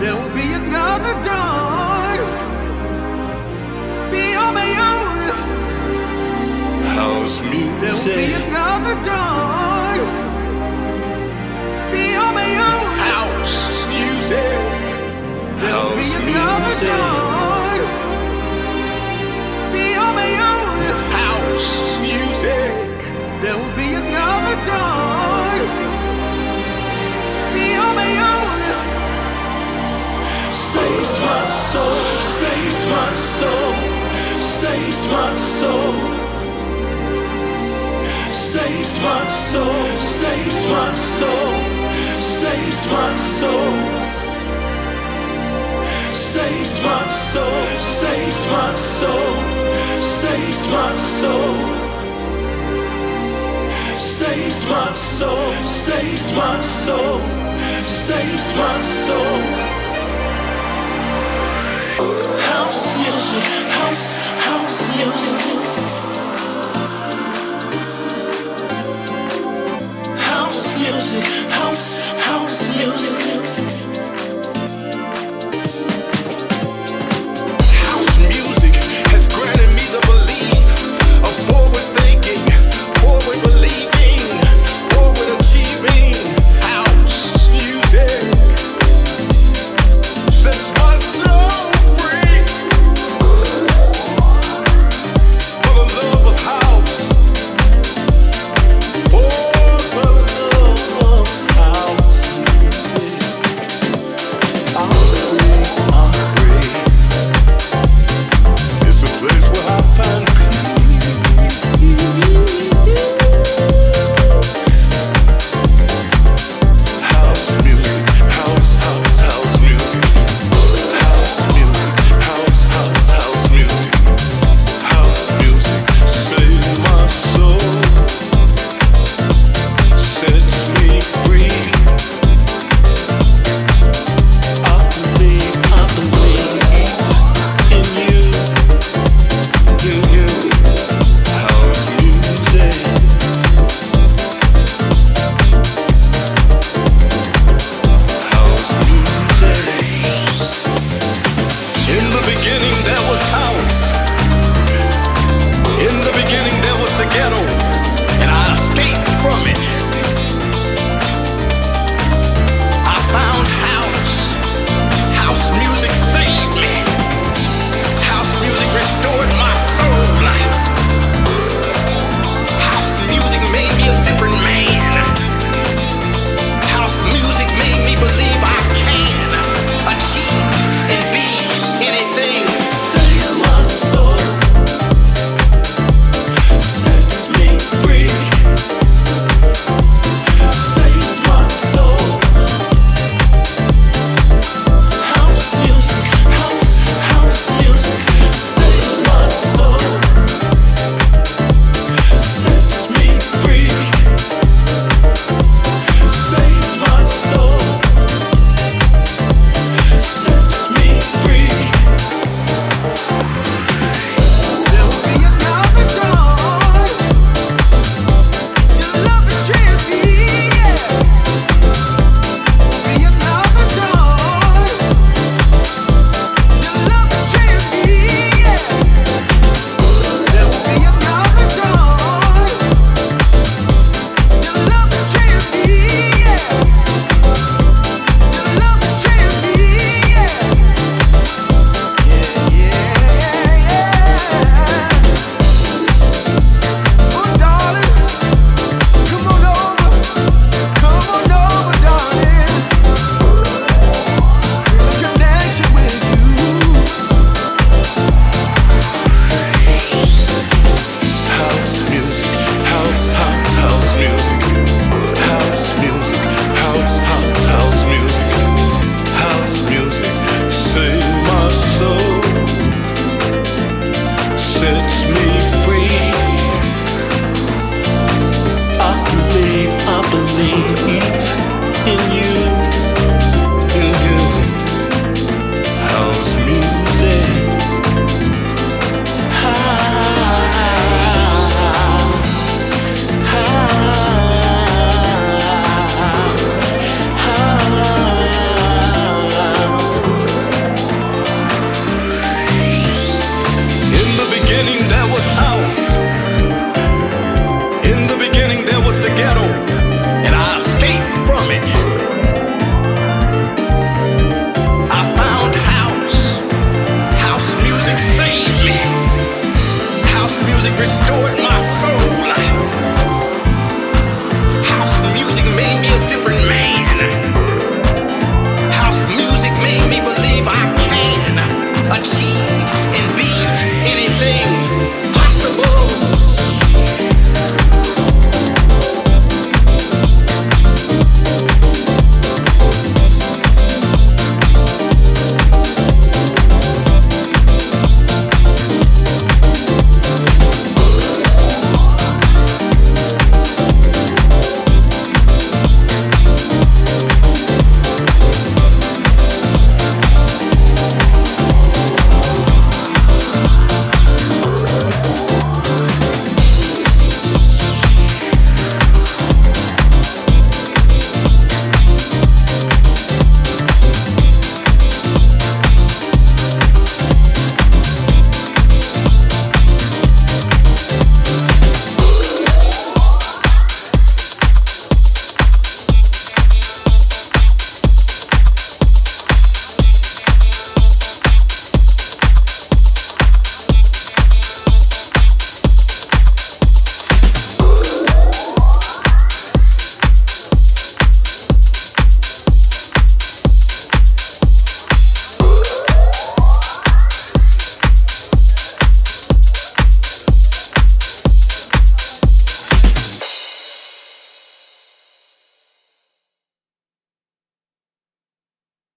There will be another dawn. Be on my own. House music. There will be another dawn. Be on my own. House music. There will be House another music. dawn. Be on my own. House music. There will be another dawn. Be on my own. Saves my soul, saves my soul, saves my soul, saves my soul, saves my soul, saves my soul, saves my soul, saves my soul, saves my soul, saves my soul, saves my soul, saves my soul. House music, house music. House music, house